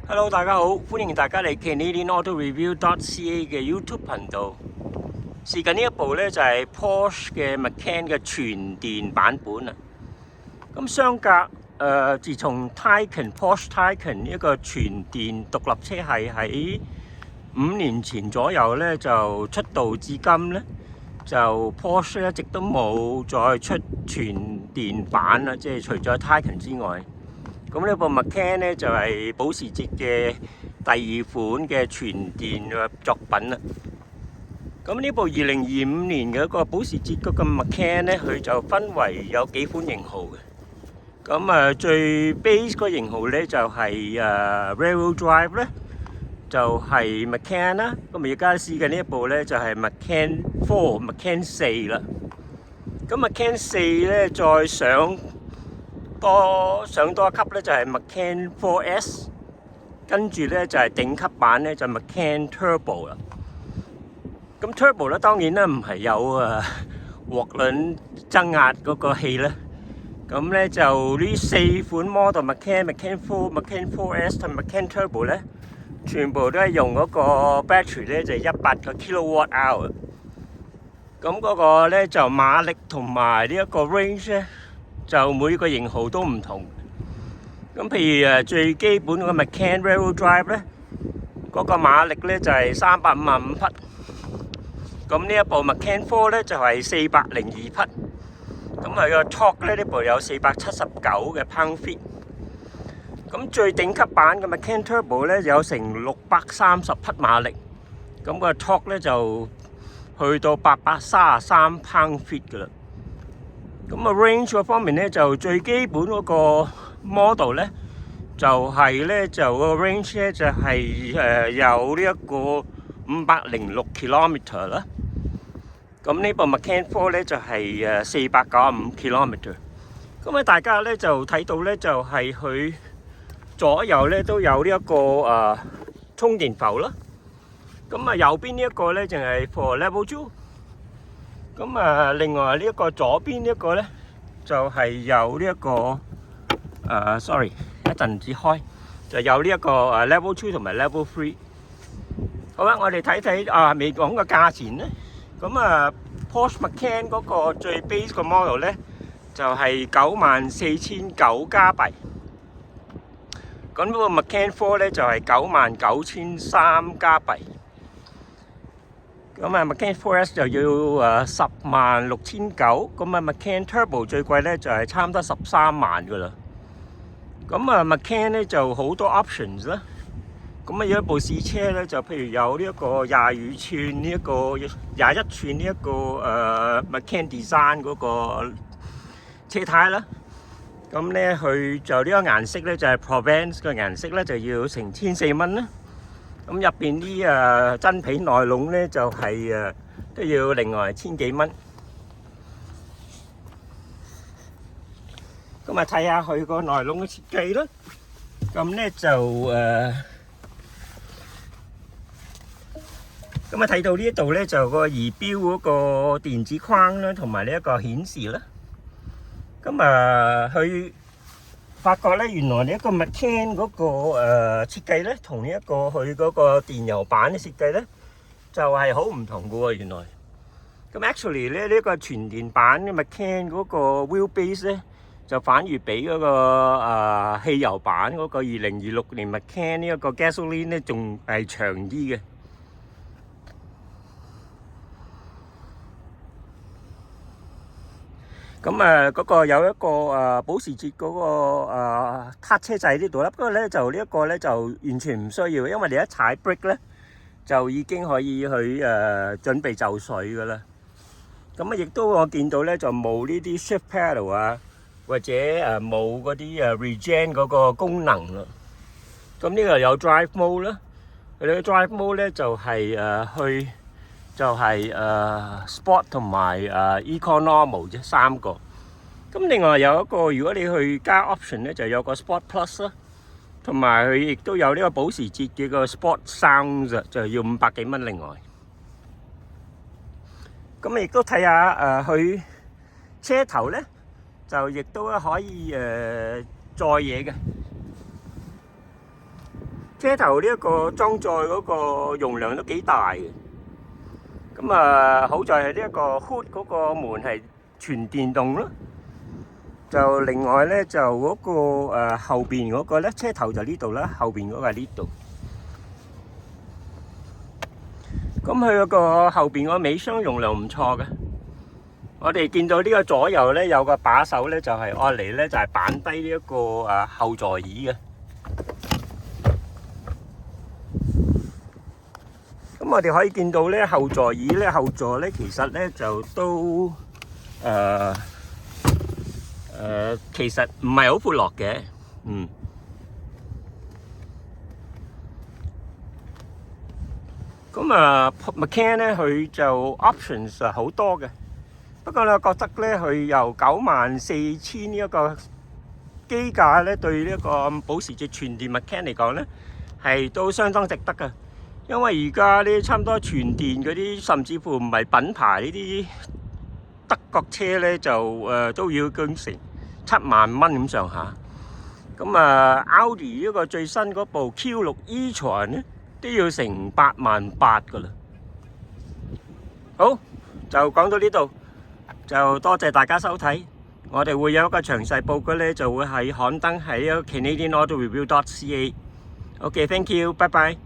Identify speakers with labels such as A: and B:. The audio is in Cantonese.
A: Hello，大家好，歡迎大家嚟 CanadianAutoReview.ca 嘅 YouTube 頻道。試緊呢一部呢，就係 Porsche 嘅 Macan 嘅全電版本啊。咁相隔自從 Porsche Taycan 一個全電獨立車係喺5年前左右呢就出道至今呢，就 Porsche 一直都冇再出全電版啦，即係除咗 Taycan 之外。咁呢部 Macan 咧就係保時捷嘅第二款嘅全電嘅作品啦。咁呢部2025年嘅一個保時捷嗰個 Macan 咧，佢就分為有幾款型號嘅。咁最 base 個型號咧就係Rear-wheel Drive 咧，就係 Macan 啦。咁而家試緊呢一部咧就係 Macan 4啦。咁 Macan 4咧再上多一級咧就係 Macan 4S， 跟住咧就係頂級版咧就 Macan Turbo 啦。咁 Turbo 咧當然咧唔係有渦輪增壓嗰個氣咧。咁咧就呢4款 model Macan 4、Macan 4S 同 Macan Turbo 咧，全部都係用嗰個 battery 咧就100個 kilowatt hour。咁嗰個咧就馬力同埋呢一個 range 咧，就每個型號都唔同。咁譬如最基本個 Macan Rear-wheel Drive 咧，嗰個馬力咧就係355匹。咁呢一部 Macan 4咧就係402匹。咁佢個 torque 咧呢部有479嘅 pound-feet。咁最頂級版嘅 Macan Turbo 咧有成630匹馬力。咁個 torque 咧就去到833 pound-feet 噶啦。咁range 嗰方面咧就最基本嗰個 model 咧就係咧就個 range 咧就係有呢一個506 kilometer 啦。咁呢部 Macan 4咧就係495 kilometer。咁大家咧就睇到咧就係佢左右咧都有呢一個充電埠啦。咁右邊呢一個咧就係 for level 2。咁另外呢一個左邊呢一個咧就係有呢一個sorry 一陣子開就有呢一個level 2同埋 level 3。好啦，我哋睇睇未講個價錢咧。咁Porsche Macan 嗰個最 base 個 model 咧就係94,900加幣。咁呢個 Macan 4咧就係99,300加幣。咁Macan 4S 就要10,69000。咁Macan Turbo 最貴咧就係差唔多13萬噶啦。咁Macan 咧就好多 options 啦。咁有一部試車咧就譬如有呢一個22寸呢一個21寸呢一個Macan Design 嗰個車胎啦。咁咧佢就呢個顏色咧就係 Provence 嘅顏色咧就要成1,400蚊啦。咁入邊啲真皮內籠咧就係都要另外千幾蚊。咁睇下佢個內籠嘅設計啦。咁咧就咁睇到呢一度咧就個儀表嗰個電子框啦，同埋呢一個顯示啦。咁佢發覺咧，原來呢一個 Macan 嗰個設計咧，同呢一個佢嗰個電油版嘅設計咧，就係好唔同嘅喎。原來咁 actually 咧呢個全電版嘅 Macan 嗰個 wheelbase 咧，就反而比嗰個汽油版嗰個2026年 Macan 呢一個 gasoline 咧，仲係長啲嘅。咁嗰個有一個保時捷嗰個撻車掣呢度啦，不過咧就呢一個咧就完全唔需要，因為你一踩 brake 咧就已經可以去準備就緒噶啦。咁亦都我見到咧就冇呢啲 shift pedal 或者冇嗰啲regen 嗰個功能啦。咁呢個有 drive mode 啦，佢哋嘅 drive mode 咧就係去就係sport 同埋econormal 啫，3個。咁另外有一個，如果你去加 option 咧，就有個 sport plus 啦，同埋佢亦都有呢個保時捷嘅個 sport sounds，就要500幾蚊另外。咁亦都睇下佢車頭咧，就亦都可以載嘢嘅。車頭呢一個裝載嗰個容量都幾大嘅。咁啊，好在係呢一個 hood 嗰個門係全電動咯。就另外咧就嗰個後邊嗰個咧，車頭就呢度啦，後邊嗰個係呢度。咁佢嗰個後邊個尾箱容量唔錯嘅。我哋見到呢個左右咧有個把手咧，就係愛嚟咧就係擺低呢一個後座椅嘅。咁我哋可以見到咧後座椅咧後座咧其實咧就都其實唔係好闊落嘅，咁McCann 咧佢就 options 好多嘅。不過咧，覺得咧佢由94,000呢一個機價咧，對呢一個保時捷全電McCann嚟講咧，係都相當值得嘅。因為而家呢差唔多全電嗰啲，甚至乎唔係品牌呢啲德國車咧，就都要成7萬蚊咁上下。咁Audi 呢個最新嗰部 Q6 e-tron 咧，都要成8萬8噶啦。好，就講到呢度。就多謝大家收睇，我哋會有一個詳細報告咧，就會係刊登喺Canadian Auto Review.ca。OK，thank you，拜拜。